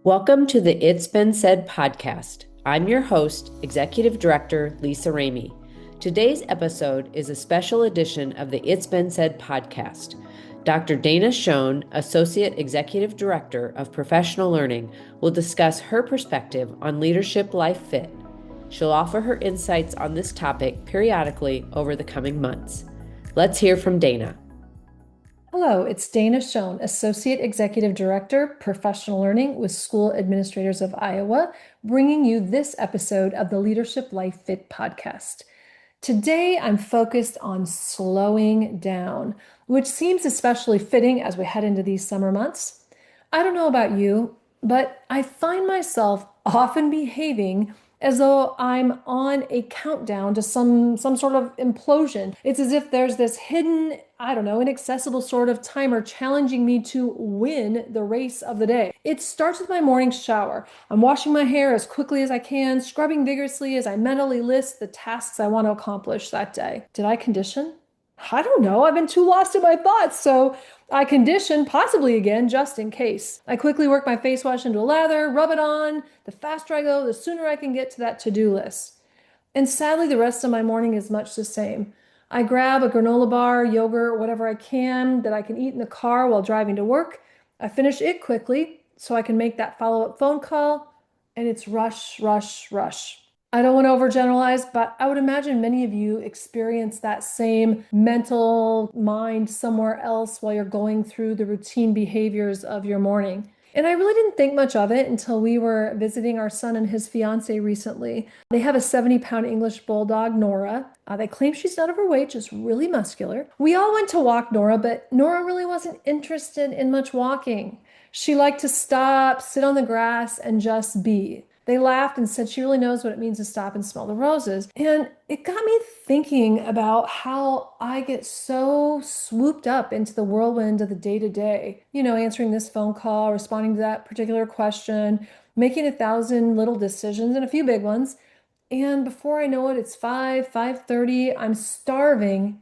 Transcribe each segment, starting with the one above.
Welcome to the It's Been Said podcast. I'm your host, Executive Director Lisa Ramey. Today's episode is a special edition of the It's Been Said podcast. Dr. Dana Schon, Associate Executive Director of Professional Learning, will discuss her perspective on leadership life fit. She'll offer her insights on this topic periodically over the coming months. Let's hear from Dana. Hello, it's Dana Schon, Associate Executive Director, Professional Learning with School Administrators of Iowa, bringing you this episode of the Leadership Life Fit podcast. Today, I'm focused on slowing down, which seems especially fitting as we head into these summer months. I don't know about you, but I find myself often behaving as though I'm on a countdown to some sort of implosion. It's as if there's this hidden, inaccessible sort of timer challenging me to win the race of the day. It starts with my morning shower. I'm washing my hair as quickly as I can, scrubbing vigorously as I mentally list the tasks I want to accomplish that day. Did I condition? I don't know. I've been too lost in my thoughts, so I condition possibly again just in case. I quickly work my face wash into a lather, rub it on. The faster I go, the sooner I can get to that to-do list. And sadly, the rest of my morning is much the same. I grab a granola bar, yogurt, whatever I can that I can eat in the car while driving to work. I finish it quickly so I can make that follow-up phone call, and it's rush, rush, rush. I don't want to overgeneralize, but I would imagine many of you experience that same mental mind somewhere else while you're going through the routine behaviors of your morning. And I really didn't think much of it until we were visiting our son and his fiance recently. They have a 70-pound English bulldog, Nora. They claim she's not overweight, just really muscular. We all went to walk Nora, but Nora really wasn't interested in much walking. She liked to stop, sit on the grass, and just be. They laughed and said she really knows what it means to stop and smell the roses. And it got me thinking about how I get so swooped up into the whirlwind of the day-to-day. Answering this phone call, responding to that particular question, making 1,000 little decisions and a few big ones. And before I know it, it's 5:30, I'm starving,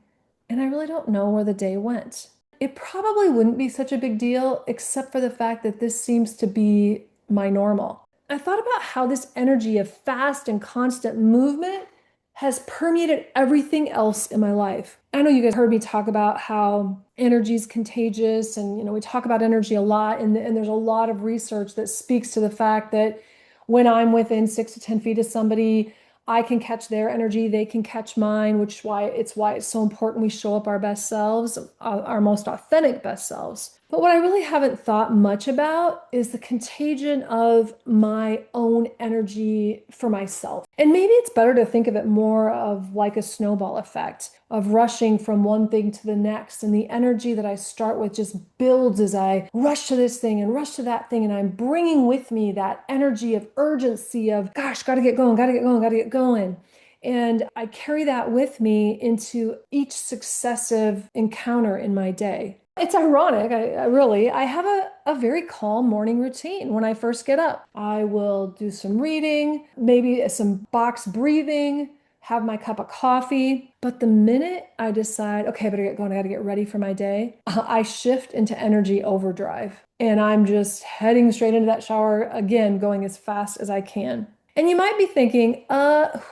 and I really don't know where the day went. It probably wouldn't be such a big deal, except for the fact that this seems to be my normal. I thought about how this energy of fast and constant movement has permeated everything else in my life. I know you guys heard me talk about how energy is contagious, and we talk about energy a lot, and there's a lot of research that speaks to the fact that when I'm within 6 to 10 feet of somebody, I can catch their energy, they can catch mine, which is why it's so important we show up our best selves, our most authentic best selves. But what I really haven't thought much about is the contagion of my own energy for myself. And maybe it's better to think of it more of like a snowball effect of rushing from one thing to the next. And the energy that I start with just builds as I rush to this thing and rush to that thing. And I'm bringing with me that energy of urgency of, gosh, gotta get going, gotta get going, gotta get going. And I carry that with me into each successive encounter in my day. It's ironic, I have a very calm morning routine when I first get up. I will do some reading, maybe some box breathing, have my cup of coffee. But the minute I decide, okay, I better get going, I gotta get ready for my day, I shift into energy overdrive. And I'm just heading straight into that shower, again, going as fast as I can. And you might be thinking,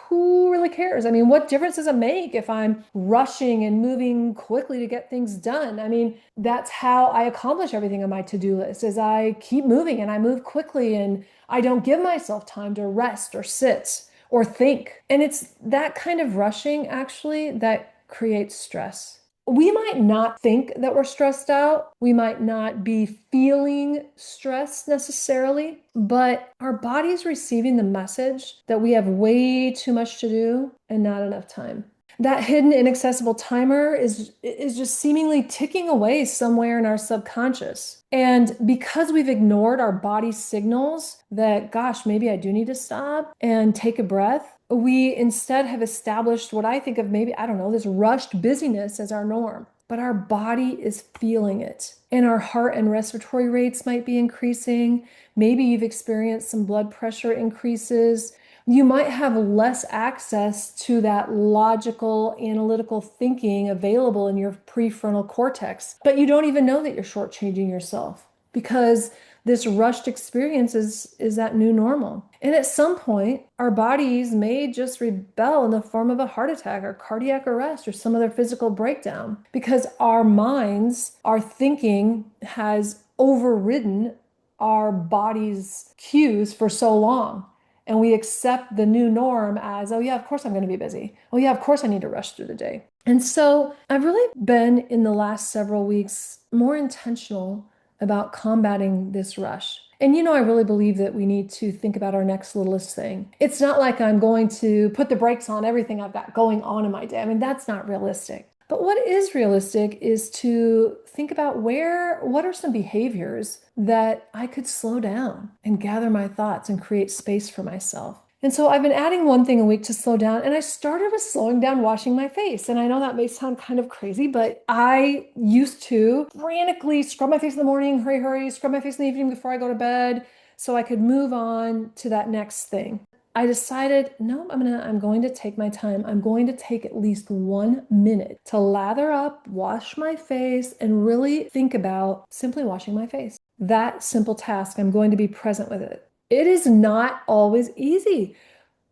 who really cares? I mean, what difference does it make if I'm rushing and moving quickly to get things done? I mean, that's how I accomplish everything on my to-do list, is I keep moving and I move quickly and I don't give myself time to rest or sit or think. And it's that kind of rushing actually that creates stress. We might not think that we're stressed out. We might not be feeling stress necessarily, but our body's receiving the message that we have way too much to do and not enough time. That hidden, inaccessible timer is just seemingly ticking away somewhere in our subconscious. And because we've ignored our body's signals that, gosh, maybe I do need to stop and take a breath, we instead have established what I think of maybe, this rushed busyness as our norm. But our body is feeling it. And our heart and respiratory rates might be increasing. Maybe you've experienced some blood pressure increases. You might have less access to that logical, analytical thinking available in your prefrontal cortex, but you don't even know that you're shortchanging yourself because This rushed experience is that new normal. And at some point, our bodies may just rebel in the form of a heart attack or cardiac arrest or some other physical breakdown because our minds, our thinking has overridden our body's cues for so long. And we accept the new norm as, oh, yeah, of course I'm going to be busy. Oh, yeah, of course I need to rush through the day. And so I've really been in the last several weeks more intentional about combating this rush. And I really believe that we need to think about our next littlest thing. It's not like I'm going to put the brakes on everything I've got going on in my day. I mean, that's not realistic. But what is realistic is to think about what are some behaviors that I could slow down and gather my thoughts and create space for myself. And so I've been adding one thing a week to slow down, and I started with slowing down washing my face. And I know that may sound kind of crazy, but I used to frantically scrub my face in the morning, hurry, hurry, scrub my face in the evening before I go to bed so I could move on to that next thing. I decided, no, I'm going to take my time. I'm going to take at least 1 minute to lather up, wash my face, and really think about simply washing my face. That simple task, I'm going to be present with it. It is not always easy.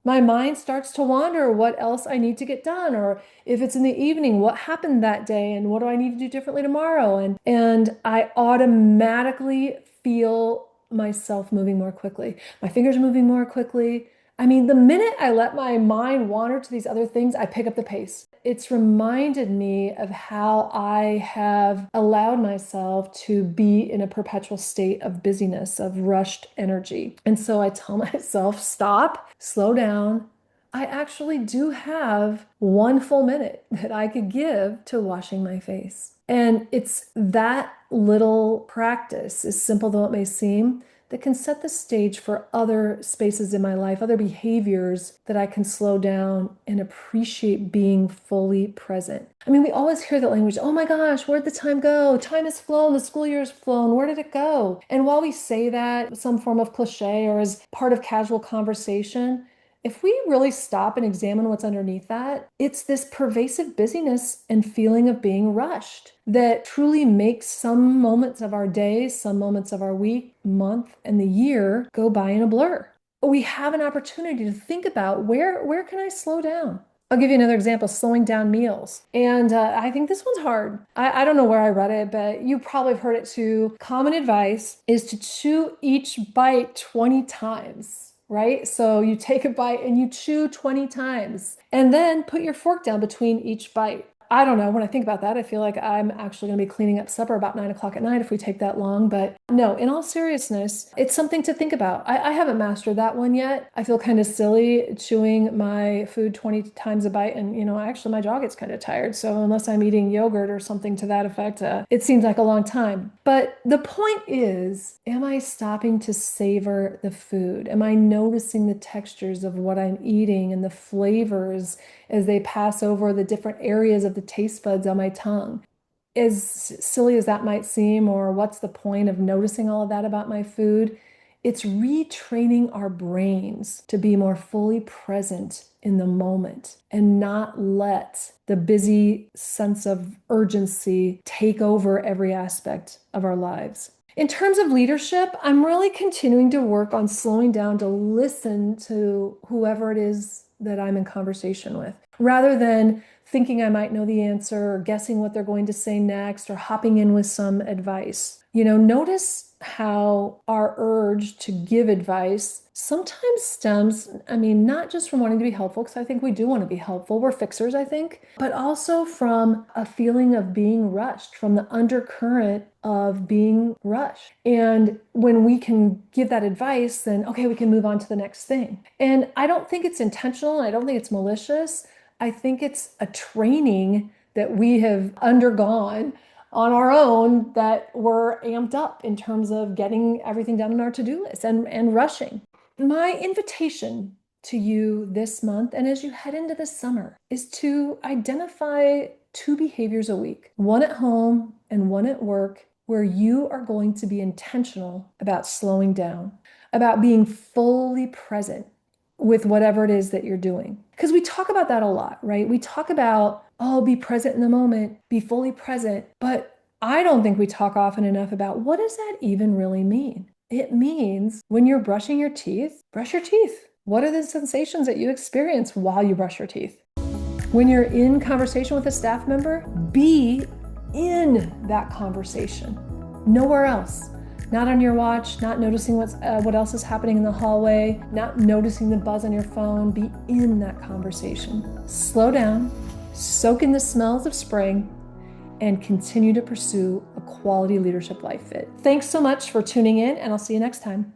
My mind starts to wander what else I need to get done, or if it's in the evening, what happened that day and what do I need to do differently tomorrow? And I automatically feel myself moving more quickly. My fingers are moving more quickly. I mean, the minute I let my mind wander to these other things, I pick up the pace. It's reminded me of how I have allowed myself to be in a perpetual state of busyness, of rushed energy. And so I tell myself, stop, slow down. I actually do have 1 full minute that I could give to washing my face. And it's that little practice, as simple though it may seem, that can set the stage for other spaces in my life, other behaviors that I can slow down and appreciate being fully present. I mean, we always hear that language, oh my gosh, where'd the time go? Time has flown, the school year has flown, where did it go? And while we say that, some form of cliche or as part of casual conversation, if we really stop and examine what's underneath that, it's this pervasive busyness and feeling of being rushed that truly makes some moments of our days, some moments of our week, month, and the year go by in a blur. We have an opportunity to think about where can I slow down? I'll give you another example, slowing down meals. And I think this one's hard. I don't know where I read it, but you probably have heard it too. Common advice is to chew each bite 20 times. Right? So you take a bite and you chew 20 times and then put your fork down between each bite. I don't know. When I think about that, I feel like I'm actually going to be cleaning up supper about 9 o'clock at night if we take that long. But no, in all seriousness, it's something to think about. I haven't mastered that one yet. I feel kind of silly chewing my food 20 times a bite. And, actually, my jaw gets kind of tired. So unless I'm eating yogurt or something to that effect, it seems like a long time. But the point is, am I stopping to savor the food? Am I noticing the textures of what I'm eating and the flavors as they pass over the different areas of the taste buds on my tongue? As silly as that might seem, or what's the point of noticing all of that about my food? It's retraining our brains to be more fully present in the moment and not let the busy sense of urgency take over every aspect of our lives. In terms of leadership, I'm really continuing to work on slowing down to listen to whoever it is that I'm in conversation with, rather than thinking I might know the answer or guessing what they're going to say next or hopping in with some advice. Notice how our urge to give advice sometimes stems, not just from wanting to be helpful, because I think we do want to be helpful. We're fixers, I think, but also from a feeling of being rushed, from the undercurrent of being rushed. And when we can give that advice, then okay, we can move on to the next thing. And I don't think it's intentional. I don't think it's malicious. I think it's a training that we have undergone on our own that we're amped up in terms of getting everything done on our to-do list and rushing. My invitation to you this month and as you head into the summer is to identify 2 behaviors a week, one at home and one at work, where you are going to be intentional about slowing down, about being fully present with whatever it is that you're doing. Because we talk about that a lot, right? We talk about, oh, be present in the moment, be fully present. But I don't think we talk often enough about what does that even really mean? It means when you're brushing your teeth, brush your teeth. What are the sensations that you experience while you brush your teeth? When you're in conversation with a staff member, be in that conversation. Nowhere else. Not on your watch, not noticing what else is happening in the hallway, not noticing the buzz on your phone. Be in that conversation. Slow down, soak in the smells of spring, and continue to pursue a quality leadership life fit. Thanks so much for tuning in, and I'll see you next time.